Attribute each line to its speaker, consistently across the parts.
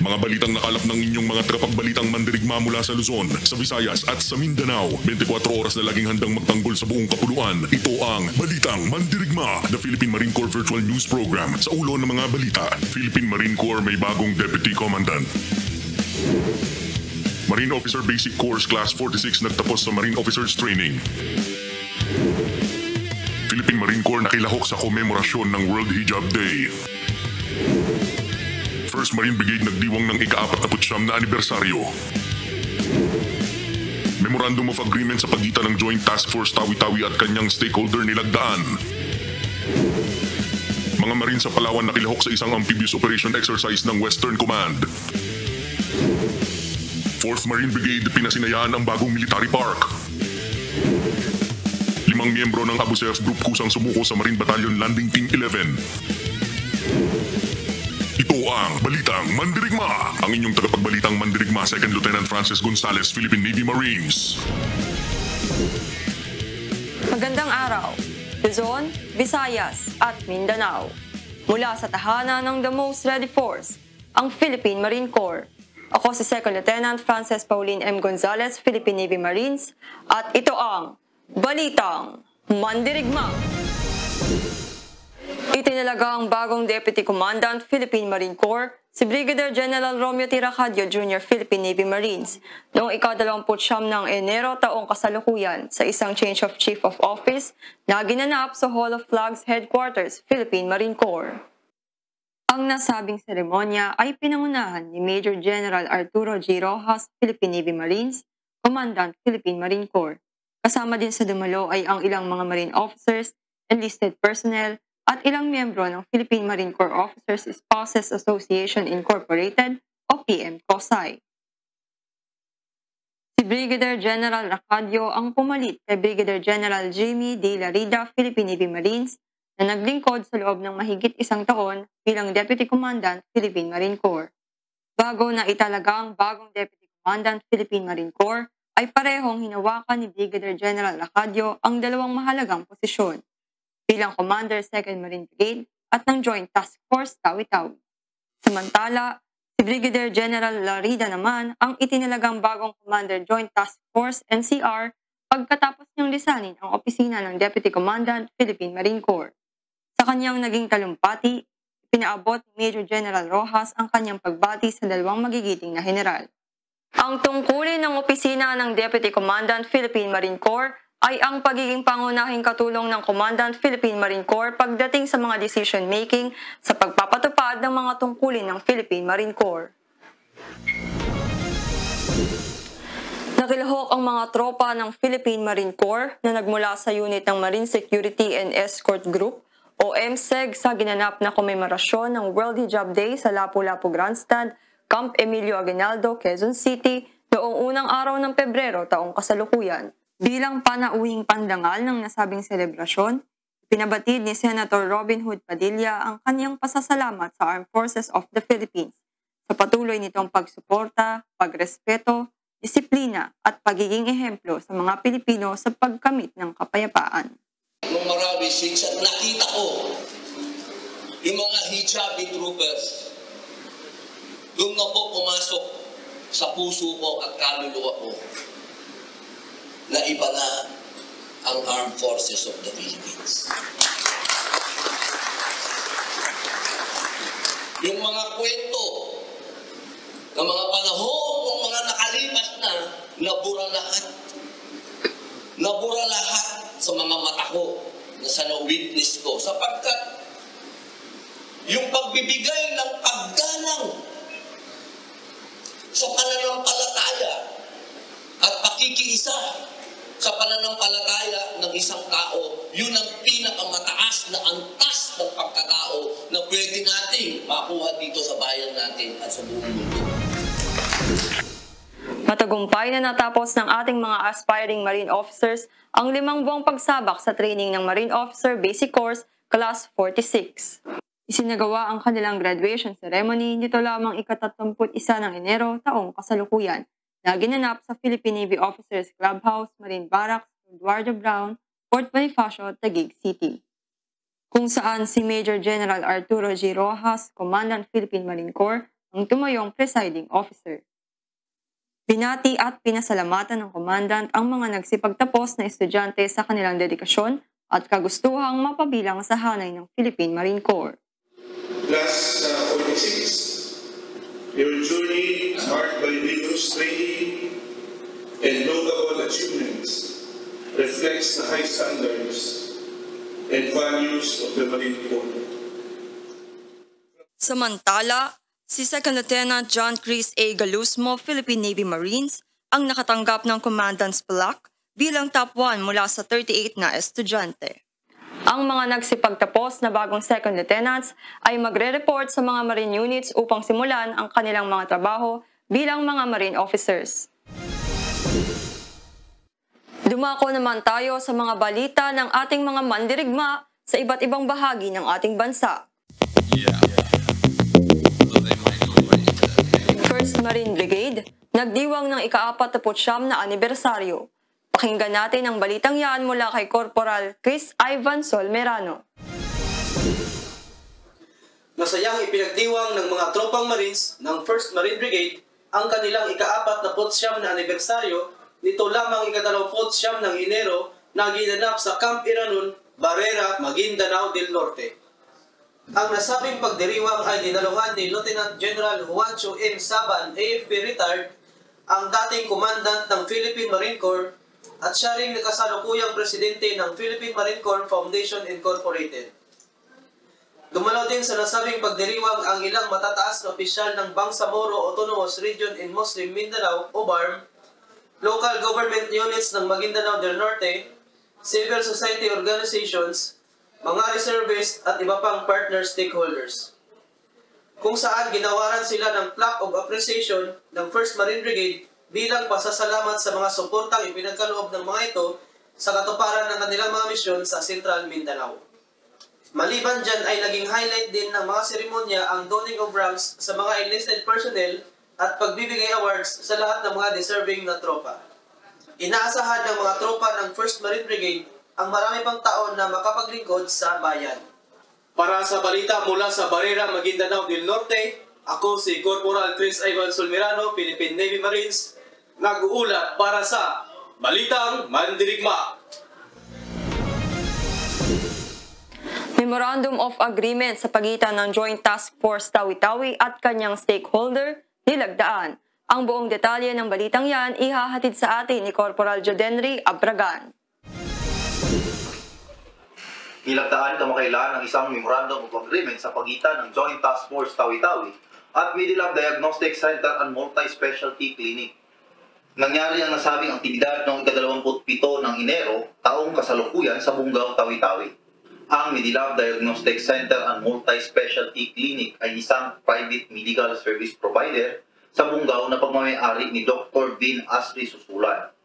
Speaker 1: Mga balitang nakalap ng inyong mga tagapagbalitang mandirigma mula sa Luzon, sa Visayas at sa Mindanao. 24 oras na laging handang magtanggol sa buong kapuluan. Ito ang Balitang Mandirigma, the Philippine Marine Corps Virtual News Program. Sa ulo ng mga balita, Philippine Marine Corps may bagong Deputy Commandant. Marine Officer Basic Course Class 46 nagtapos sa Marine Officers Training. Philippine Marine Corps nakilahok sa komemorasyon ng World Hijab Day. First Marine Brigade nagdiwang ng ika-49 na anibersaryo. Memorandum of Agreement sa pagitan ng Joint Task Force Tawi-Tawi at kanyang stakeholder nilagdaan. Mga Marine sa Palawan nakilahok sa isang amphibious operation exercise ng Western Command. 4th Marine Brigade pinasinayaan ang bagong military park. 5 miyembro ng Abu Sayyaf Group kusang sumuko sa Marine Battalion Landing Team 11. Ito ang Balitang Mandirigma, ang inyong tagapagbalitang mandirigma 2nd Lieutenant Francis Gonzales, Philippine Navy Marines.
Speaker 2: Magandang araw, Luzon, Visayas at Mindanao. Mula sa tahanan ng The Most Ready Force, ang Philippine Marine Corps. Ako si 2nd Lieutenant Francis Pauline M. Gonzales, Philippine Navy Marines, at ito ang Balitang Mandirigma. Itinalaga ang bagong Deputy Commandant Philippine Marine Corps, si Brigadier General Romeo Tiracadio Jr. Philippine Navy Marines, noong ika-29 ng Enero taong kasalukuyan sa isang change of Chief of Office na ginanap sa Hall of Flags Headquarters, Philippine Marine Corps. Ang nasabing seremonya ay pinangunahan ni Major General Arturo G. Rojas, Philippine Navy Marines, Commandant Philippine Marine Corps. Kasama din sa dumalo ay ang ilang mga Marine officers, enlisted personnel, at ilang miyembro ng Philippine Marine Corps Officers Spouses Association Incorporated o PM-COSAI. Si Brigadier General Racadio ang pumalit kay Brigadier General Jimmy De La Rida, Philippine Navy Marines, na naglingkod sa loob ng mahigit isang taon bilang Deputy Commandant Philippine Marine Corps. Bago na italaga ang bagong Deputy Commandant Philippine Marine Corps, ay parehong hinawakan ni Brigadier General Racadio ang dalawang mahalagang posisyon bilang Commander 2nd Marine Brigade at ng Joint Task Force Tawi-Tawi. Samantala, si Brigadier General Larida naman ang itinalagang bagong Commander Joint Task Force NCR pagkatapos niyang lisanin ang opisina ng Deputy Commandant Philippine Marine Corps. Sa kanyang naging talumpati, pinaabot ni Major General Rojas ang kanyang pagbati sa dalawang magigiting na general. Ang tungkulin ng opisina ng Deputy Commandant Philippine Marine Corps ay ang pagiging pangunahing katulong ng Commandant Philippine Marine Corps pagdating sa mga decision-making sa pagpapatupad ng mga tungkulin ng Philippine Marine Corps. Nakilahok ang mga tropa ng Philippine Marine Corps na nagmula sa unit ng Marine Security and Escort Group o MSEG sa ginanap na komemorasyon ng World Hijab Day sa Lapu-Lapu Grandstand, Camp Emilio Aguinaldo, Quezon City noong unang araw ng Pebrero taong kasalukuyan. Bilang panauhing pandangal ng nasabing selebrasyon, pinabatid ni Senator Robin Hood Padilla ang kanyang pasasalamat sa Armed Forces of the Philippines sa patuloy nitong pagsuporta, pagrespeto, disiplina at pagiging ehemplo sa mga Pilipino sa pagkamit ng kapayapaan.
Speaker 3: Nung marami since nakita ko yung mga hijabi troopers, doon na po pumasok sa puso ko at kaluluwa ko na iba na ang Armed Forces of the Philippines. Yung mga kwento ng mga panahon ng mga nakalipas na nabura lahat. Nabura lahat sa mga mata ko na sa na-witness ko sapagkat yung pagbibigay ng paggalang sa pananampalataya at pakikiisa sa pananampalataya ng isang tao, yun ang pinakamataas na antas ng pagkatao na pwede natin makuha dito sa bayan natin at sa buong mundo.
Speaker 2: Matagumpay na natapos ng ating mga aspiring Marine officers ang 5 buwang pagsabak sa training ng Marine Officer Basic Course Class 46. Isinagawa ang kanilang graduation ceremony nito lamang ika-31 ng Enero taong kasalukuyan na ginanap sa Philippine Navy Officers Clubhouse, Marine Barracks, Eduardo Brown, Fort Bonifacio, Taguig City. Kung saan si Major General Arturo G. Rojas, Commandant Philippine Marine Corps, ang tumayong presiding officer. Binati at pinasalamatan ng komandant ang mga nagsipagtapos na estudyante sa kanilang dedikasyon at kagustuhang mapabilang sa hanay ng Philippine Marine Corps.
Speaker 4: Class 46, your journey marked by rigorous training and notable achievements reflects the high standards and values of the Marine Corps.
Speaker 2: Samantala, si Second Lieutenant John Chris A. Galusmo, Philippine Navy Marines, ang nakatanggap ng Commandant's Plaque bilang top 1 mula sa 38 na estudyante. Ang mga nagsipagtapos na bagong Second Lieutenants ay magre-report sa mga Marine units upang simulan ang kanilang mga trabaho bilang mga Marine officers. Dumako naman tayo sa mga balita ng ating mga mandirigma sa iba't ibang bahagi ng ating bansa. First Marine Brigade, nagdiwang ng ika-49 na anibersaryo. Pakinggan natin ang balitang yan mula kay Corporal Chris Ivan Solmerano.
Speaker 5: Masayang ipinagdiwang ng mga tropang Marines ng 1st Marine Brigade ang kanilang ika-49 na anibersaryo nito lamang ika-29 ng Enero na ginanap sa Camp Iranon, Barrera, Maguindanao del Norte. Ang nasabing pagdiriwang ay dinaluhan ni Lieutenant General Juancho M. Saban, AFP retired, ang dating commandant ng Philippine Marine Corps at siya ring nakasalukuyang presidente ng Philippine Marine Corps Foundation Incorporated. Dumalaw din sa nasabing pagdiriwang ang ilang matataas na opisyal ng Bangsamoro Autonomous Region in Muslim Mindanao o BARM, local government units ng Maguindanao del Norte, civil society organizations, mga reservists at iba pang partner stakeholders. Kung saan ginawaran sila ng Plaque of Appreciation ng 1st Marine Brigade bilang pasasalamat sa mga suportang ipinagkaloob ng mga ito sa katuparan ng kanilang mga misyon sa Central Mindanao. Maliban dyan ay naging highlight din ng mga seremonya ang donning of ranks sa mga enlisted personnel at pagbibigay awards sa lahat ng mga deserving na tropa. Inaasahan ng mga tropa ng 1st Marine Brigade ang marami pang taon na makapaglingkod sa bayan. Para sa balita mula sa Barrera, Maguindanao del Norte, ako si Corporal Chris Ivan Solmerano, Philippine Navy Marines, nag-uulat para sa Balitang Mandirigma.
Speaker 2: Memorandum of Agreement sa pagitan ng Joint Task Force Tawi-Tawi at kanyang stakeholder, nilagdaan. Ang buong detalye ng balitang yan ihahatid sa atin ni Corporal Jodenry Abragan.
Speaker 6: Nilagdaan kamakailan ng isang Memorandum of Agreement sa pagitan ng Joint Task Force Tawi-Tawi at Midilab Diagnostic Center and Multi-Specialty Clinic. Nangyari ang nasabing aktibidad noong ika-27 ng Enero, taong kasalukuyan sa Bungaw, Tawi-Tawi. Ang Midilab Diagnostic Center and Multi-Specialty Clinic ay isang private medical service provider sa Bungaw na pagmamayari ni Dr. Vin Asri Susulan.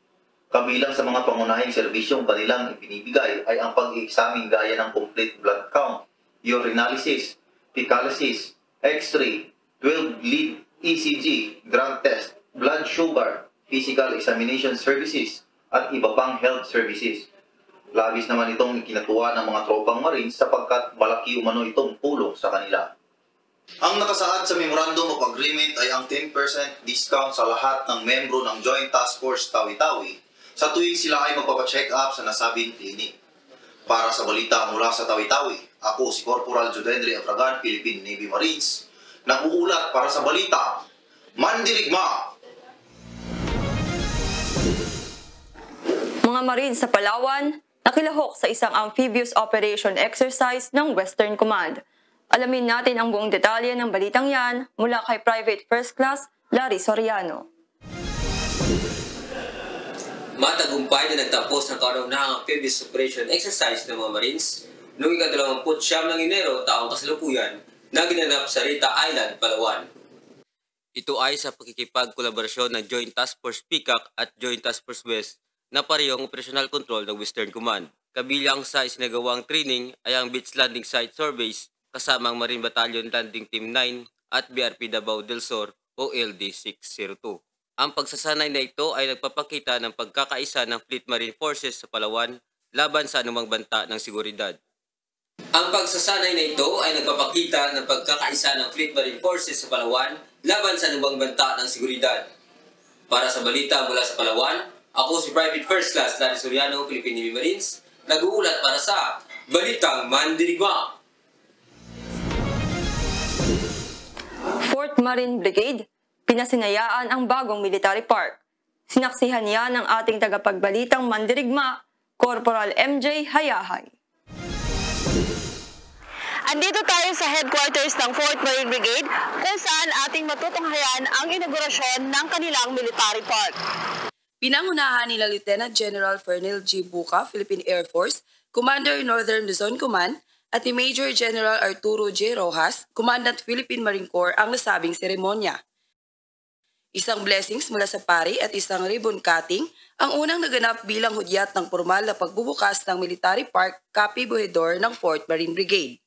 Speaker 6: Kabilang sa mga pangunahing serbisyong kanilang ipinibigay ay ang pag-i-examine gaya ng complete blood count, urinalysis, fecalysis, X-ray, 12-lead ECG, drug test, blood sugar, physical examination services, at iba pang health services. Labis naman itong ikinatuwa ng mga tropang Marines sapagkat malaki umano itong tulong sa kanila. Ang nakasaad sa Memorandum of Agreement ay ang 10% discount sa lahat ng membro ng Joint Task Force Tawi-Tawi sa tuwing sila ay magpapacheck up sa nasabing clinic. Para sa balita mula sa Tawi-Tawi, ako si Corporal Jodenry Abragan, Philippine Navy Marines, nag-uulat para sa balita Mandirigma.
Speaker 2: Mga Marines sa Palawan, nakilahok sa isang amphibious operation exercise ng Western Command. Alamin natin ang buong detalye ng balitang yan mula kay Private First Class Larry Soriano.
Speaker 7: Matagumpay na nagtapos ng kauna-unahang amphibious operation exercise ng mga Marines noong ika-29 ng Enero taong kasalukuyan na ginanap sa Rita Island, Palawan. Ito ay sa pakikipagkolaborasyon ng Joint Task Force Peacock at Joint Task Force West na parehong operational control ng Western Command. Kabilang sa isinagawang training ay ang Beach Landing Site Surveys kasama ang Marine Battalion Landing Team 9 at BRP Davao del Sur o LD-602. Ang pagsasanay na ito ay nagpapakita ng pagkakaisa ng Fleet Marine Forces sa Palawan laban sa anumang banta ng seguridad. Ang pagsasanay na ito ay nagpapakita ng pagkakaisa ng Fleet Marine Forces sa Palawan laban sa anumang banta ng seguridad. Para sa balita mula sa Palawan, ako si Private First Class Larry Soriano, Philippine Navy Marines, nag-uulat para sa Balitang Mandirigma.
Speaker 2: 4th Marine Brigade, pinasinayaan ang bagong military park. Sinaksihan niya ng ating tagapagbalitang Mandirigma, Corporal MJ Hayahay.
Speaker 8: Andito tayo sa headquarters ng 4th Marine Brigade kung saan ating matutunghayan ang inaugurasyon ng kanilang military park. Pinangunahan nila Lieutenant General Fernel G. Buca, Philippine Air Force, Commander Northern Luzon Command, at ni Major General Arturo J. Rojas, Commandant Philippine Marine Corps ang nasabing seremonya. Isang blessings mula sa pari at isang ribbon cutting ang unang naganap bilang hudyat ng formal na pagbubukas ng Military Park Capi Buhedor ng 4th Marine Brigade.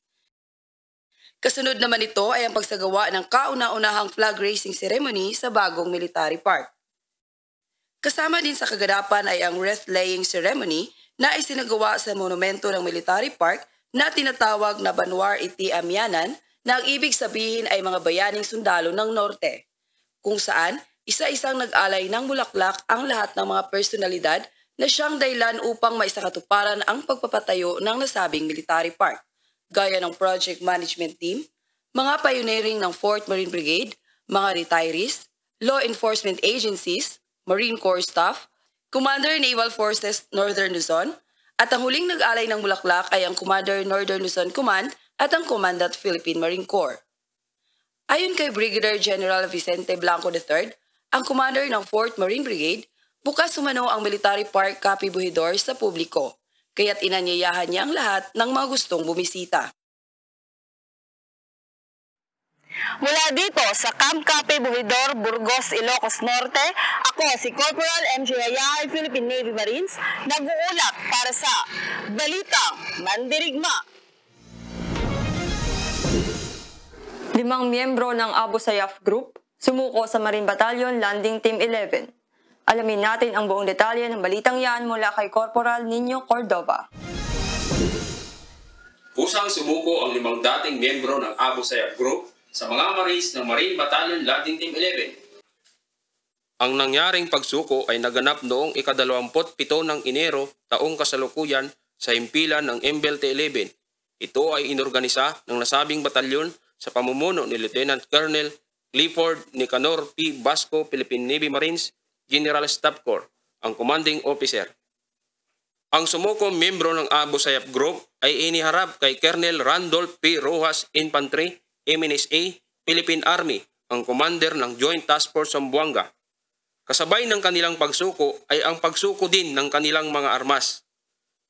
Speaker 8: Kasunod naman ito ay ang pagsagawa ng kauna-unahang flag raising ceremony sa bagong Military Park. Kasama din sa kaganapan ay ang wreath-laying ceremony na isinagawa sa monumento ng Military Park na tinatawag na Banwar Iti Amyanan na ang ibig sabihin ay mga bayaning sundalo ng Norte, kung saan isa-isang nag-alay ng bulaklak ang lahat ng mga personalidad na siyang dahilan upang maisakatuparan ang pagpapatayo ng nasabing Military Park, gaya ng Project Management Team, mga pioneering ng 4th Marine Brigade, mga retirees, law enforcement agencies, Marine Corps staff, Commander Naval Forces Northern Luzon, at ang huling nag-alay ng bulaklak ay ang Commander Northern Luzon Command at ang Commandant Philippine Marine Corps. Ayon kay Brigadier General Vicente Blanco III, ang commander ng 4th Marine Brigade, bukas umano ang Military Park Capi Buhedor sa publiko, kaya't inanyayahan niya ang lahat ng mga gustong bumisita. Mula dito sa Camp Capi Buhedor, Burgos, Ilocos Norte, ako si Corporal MJ Hayahay, Philippine Navy Marines, nag-uulat para sa Balitang Mandirigma.
Speaker 2: 5 miyembro ng Abu Sayyaf Group sumuko sa Marine Battalion Landing Team 11. Alamin natin ang buong detalye ng balitang yan mula kay Corporal Nino Cordova.
Speaker 9: Kusang sumuko ang 5 dating miyembro ng Abu Sayyaf Group sa mga Marines ng Marine Battalion Landing Team 11. Ang nangyaring pagsuko ay naganap noong ika-27 ng Enero taong kasalukuyan sa himpilan ng MBLT 11. Ito ay inorganisa ng nasabing batalyon sa pamumuno ni Lieutenant Colonel Clifford Nicanor P. Basco, Philippine Navy Marines, General Staff Corps, ang commanding officer. Ang sumuko miyembro ng Abu Sayyaf Group ay iniharap kay Colonel Randolph P. Rojas Infantry, MNSA, Philippine Army, ang commander ng Joint Task Force Zamboanga. Kasabay ng kanilang pagsuko ay ang pagsuko din ng kanilang mga armas.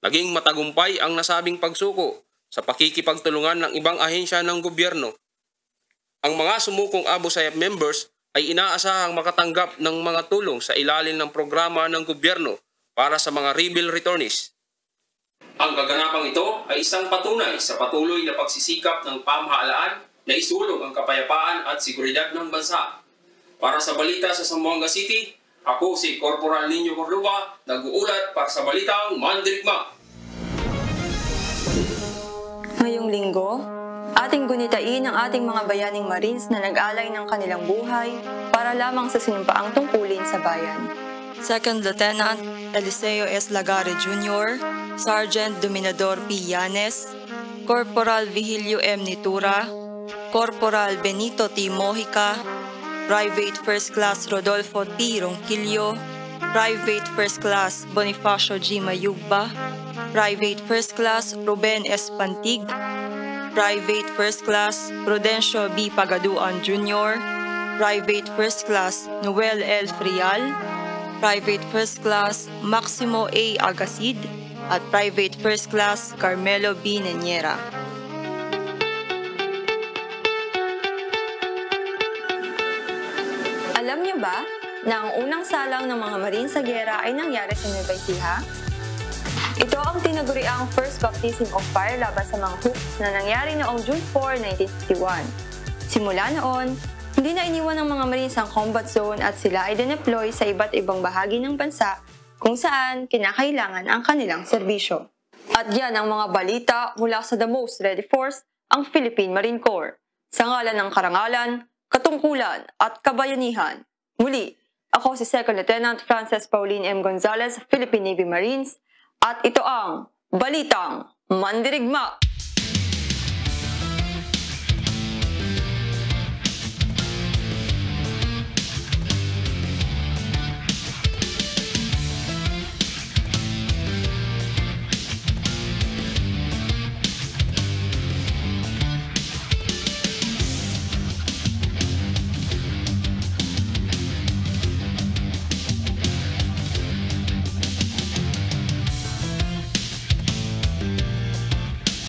Speaker 9: Naging matagumpay ang nasabing pagsuko sa pakikipagtulungan ng ibang ahensya ng gobyerno. Ang mga sumukong Abu Sayyaf members ay inaasahang makatanggap ng mga tulong sa ilalim ng programa ng gobyerno para sa mga rebel returnees. Ang kaganapang ito ay isang patunay sa patuloy na pagsisikap ng pamahalaan na isulong ang kapayapaan at seguridad ng bansa. Para sa balita sa Zamboanga City, ako si Corporal Nino Cordova, nag-uulat para sa Balitang Mandirigma.
Speaker 2: Ngayong linggo, ating gunitain ang ating mga bayaning Marines na nag-alay ng kanilang buhay para lamang sa sinumpaang tungkulin sa bayan.
Speaker 10: Second Lieutenant Eliseo S. Lagare Jr., Sergeant Dominador P. Yanes, Corporal Vigilio M. Nitura, Corporal Benito T. Mojica, Private First Class Rodolfo T. Ronquillo, Private First Class Bonifacio G. Mayugba, Private First Class Ruben S. Pantig, Private First Class Prudencio B. Pagaduan Jr., Private First Class Noel L. Frial, Private First Class Maximo A. Agasid, at Private First Class Carmelo B. Neñera.
Speaker 2: Alam niyo ba na ang unang salang ng mga Marines sa giyera ay nangyari sa Nueva Ecija? Ito ang tinaguriang First Baptism of Fire laban sa mga Hoops na nangyari noong June 4, 1951. Simula noon, hindi na iniwan ng mga Marines ang combat zone at sila ay dineploy sa iba't ibang bahagi ng bansa kung saan kinakailangan ang kanilang serbisyo. At yan ang mga balita mula sa The Most Ready Force, ang Philippine Marine Corps. Sa ngalan ng karangalan, katungkulan at kabayanihan. Muli, ako si Second Lieutenant Frances Pauline M. Gonzalez, Philippine Navy Marines, at ito ang Balitang Mandirigma!